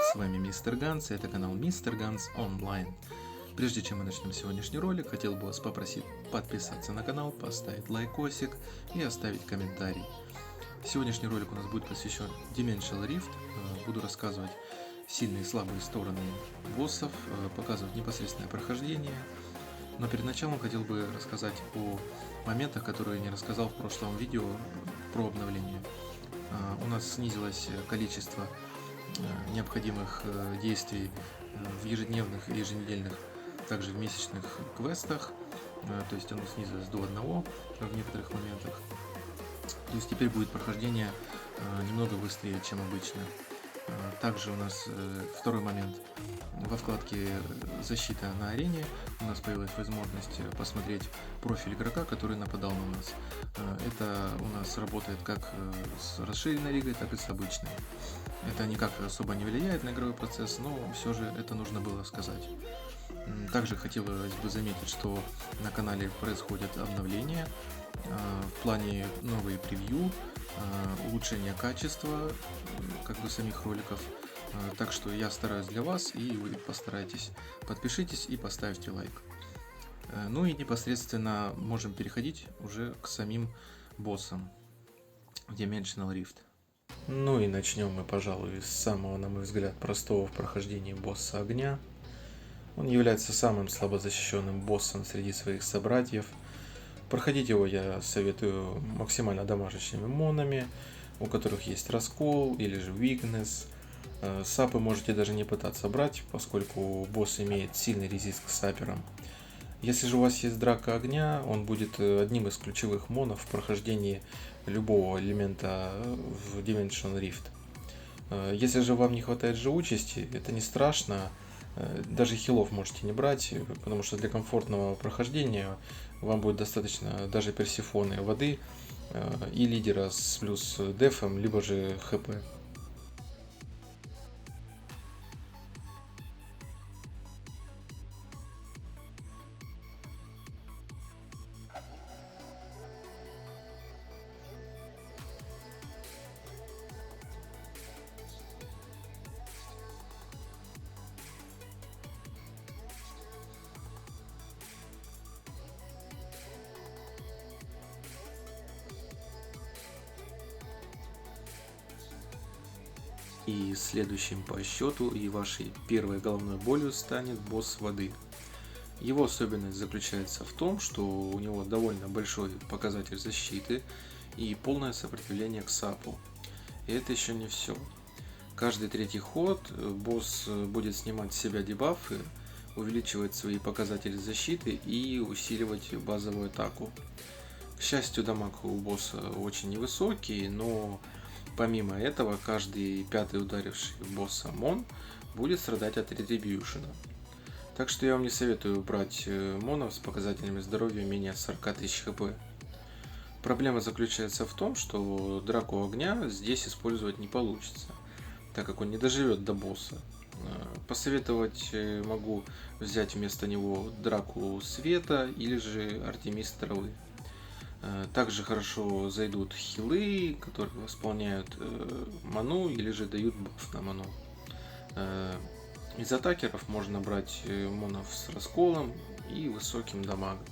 с вами Мистер Ганс, и это канал Мистер Ганс Онлайн. Прежде чем мы начнем сегодняшний ролик, хотел бы вас попросить подписаться на канал, поставить лайкосик и оставить комментарий. Сегодняшний ролик у нас будет посвящен Dimensional Rift. Буду рассказывать сильные и слабые стороны боссов, показывать непосредственное прохождение. Но перед началом хотел бы рассказать о моментах, которые не рассказал в прошлом видео про обновление. У нас снизилось количество необходимых действий в ежедневных и еженедельных, также в месячных квестах, то есть оно снизилось до 1 в некоторых моментах. То есть теперь будет прохождение немного быстрее, чем обычно. Также у нас второй момент. Во вкладке «Защита на арене» у нас появилась возможность посмотреть профиль игрока, который нападал на нас. Это у нас работает как с расширенной лигой, так и с обычной. Это никак особо не влияет на игровой процесс, но все же это нужно было сказать. Также хотелось бы заметить, что на канале происходят обновления в плане новые превью, улучшение качества самих роликов. Так что я стараюсь для вас, и вы постарайтесь. Подпишитесь и поставьте лайк. Ну и непосредственно можем переходить уже к самим боссам Dimensional Rift. Ну и начнем мы, пожалуй, с самого, на мой взгляд, простого в прохождении босса огня. Он является самым слабо защищенным боссом среди своих собратьев. Проходить его я советую максимально дамажащими монами, у которых есть раскол или же weakness. Сапы можете даже не пытаться брать, поскольку босс имеет сильный резист к саперам. Если же у вас есть драка огня, он будет одним из ключевых монов в прохождении любого элемента в Dimensional Rift. Если же вам не хватает живучести, это не страшно. Даже хилов можете не брать, потому что для комфортного прохождения вам будет достаточно даже персифоны воды и лидера с плюс дефом, либо же хп. И следующим по счету и вашей первой головной болью станет босс воды. Его особенность заключается в том, что у него довольно большой показатель защиты и полное сопротивление к сапу. И это еще не все. Каждый третий ход босс будет снимать с себя дебафы, увеличивать свои показатели защиты и усиливать базовую атаку. К счастью, дамаг у босса очень невысокий, но помимо этого, каждый пятый ударивший босса мон будет страдать от ретрибьюшена. Так что я вам не советую брать монов с показателями здоровья менее 40 тысяч хп. Проблема заключается в том, что драку огня здесь использовать не получится, так как он не доживет до босса. Посоветовать могу взять вместо него драку света или же Артемис травы. Также хорошо зайдут хилы, которые восполняют ману или же дают баф на ману. Из атакеров можно брать монов с расколом и высоким дамагом.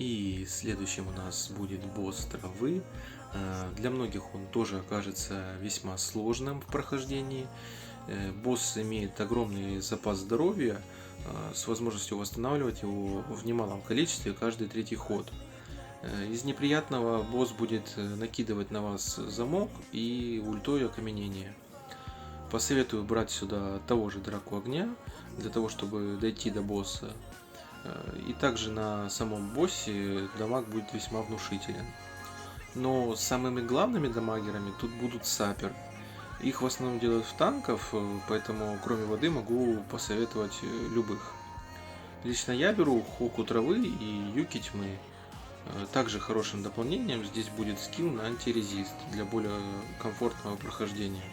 И следующим у нас будет босс травы. Для многих он тоже окажется весьма сложным в прохождении. Босс имеет огромный запас здоровья с возможностью восстанавливать его в немалом количестве каждый третий ход. Из неприятного босс будет накидывать на вас замок и ультой окаменение. Посоветую брать сюда того же Драку Огня, для того чтобы дойти до босса. И также на самом боссе дамаг будет весьма внушителен. Но самыми главными дамагерами тут будут саперы. Их в основном делают в танков, поэтому кроме воды могу посоветовать любых. Лично я беру Хоку травы и Юки тьмы. Также хорошим дополнением здесь будет скилл на антирезист для более комфортного прохождения.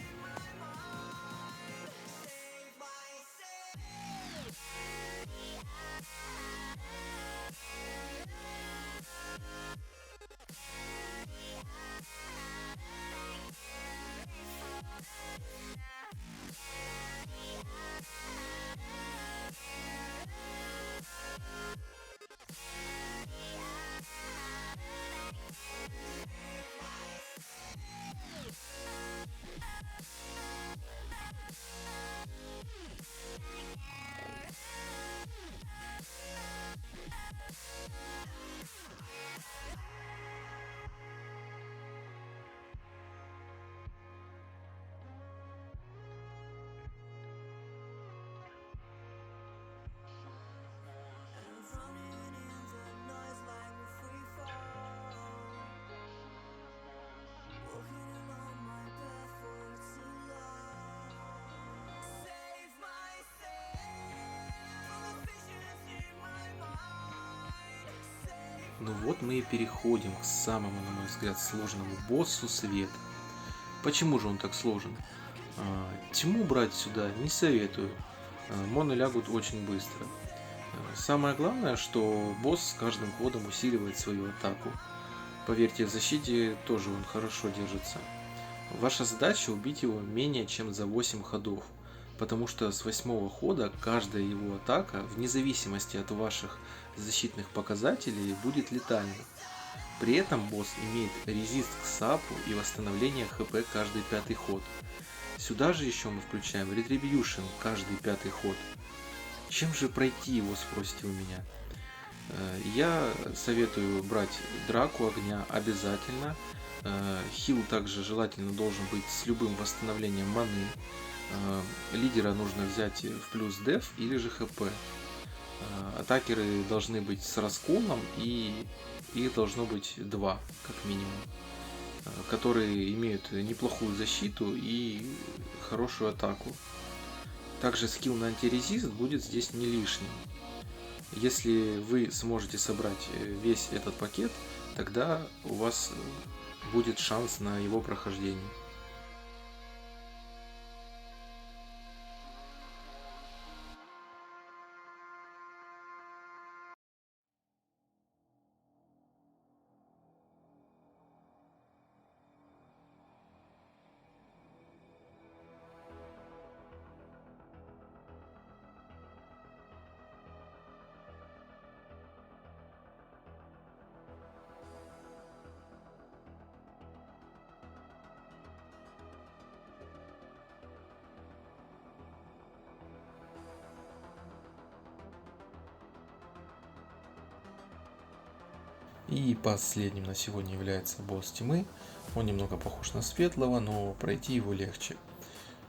Ну вот мы и переходим к самому, на мой взгляд, сложному боссу света. Почему же он так сложен? Тьму брать сюда не советую. Моны лягут очень быстро. Самое главное, что босс с каждым ходом усиливает свою атаку. Поверьте, в защите тоже он хорошо держится. Ваша задача убить его менее чем за 8 ходов, потому что с 8 хода каждая его атака, вне зависимости от ваших защитных показателей, будет летальной. При этом босс имеет резист к сапу и восстановление хп каждый пятый ход. Сюда же еще мы включаем Retribution каждый пятый ход. Чем же пройти его, спросите у меня? Я советую брать Драку Огня обязательно. Хил также желательно должен быть с любым восстановлением маны. Лидера нужно взять в плюс деф или же хп. Атакеры должны быть с расколом, и их должно быть 2 как минимум, которые имеют неплохую защиту и хорошую атаку. Также скилл на антирезист будет здесь не лишним. Если вы сможете собрать весь этот пакет, тогда у вас будет шанс на его прохождение. И последним на сегодня является босс тьмы. Он немного похож на светлого, но пройти его легче.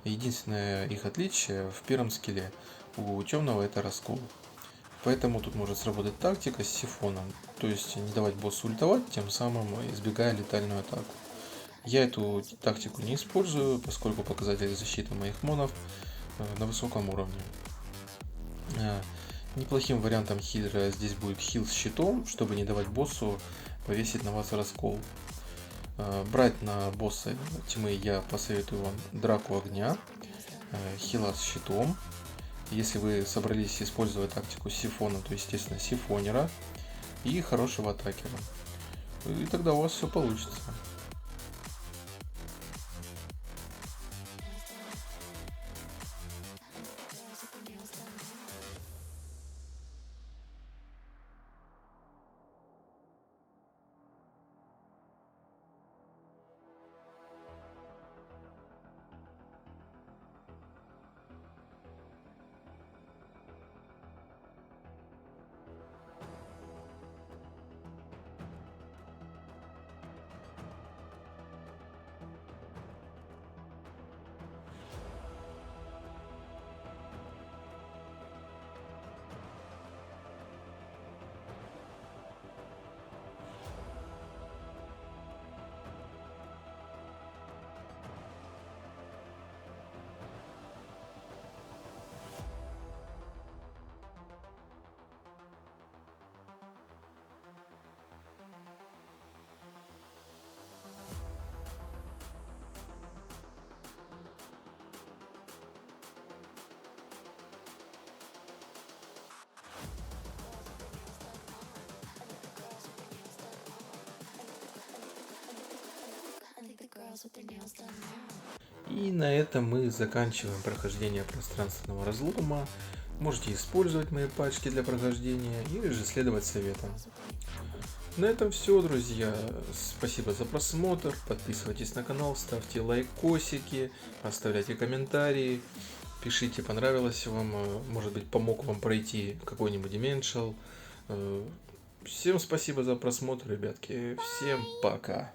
Единственное их отличие в первом скилле. У темного это раскол. Поэтому тут может сработать тактика с сифоном. То есть не давать боссу ультовать, тем самым избегая летальную атаку. Я эту тактику не использую, поскольку показатели защиты моих монов на высоком уровне. Неплохим вариантом хилера здесь будет хил с щитом, чтобы не давать боссу повесить на вас раскол. Брать на босса тьмы я посоветую вам Драку Огня, хила с щитом. Если вы собрались использовать тактику сифона, то естественно сифонера и хорошего атакера. И тогда у вас все получится. И на этом мы заканчиваем прохождение пространственного разлома. Можете использовать мои пачки для прохождения или же следовать советам. На этом все, друзья. Спасибо за просмотр. Подписывайтесь на канал, ставьте лайкосики, оставляйте комментарии. Пишите, понравилось вам, может быть, помог вам пройти какой-нибудь Dimensional. Всем спасибо за просмотр, ребятки. Всем пока.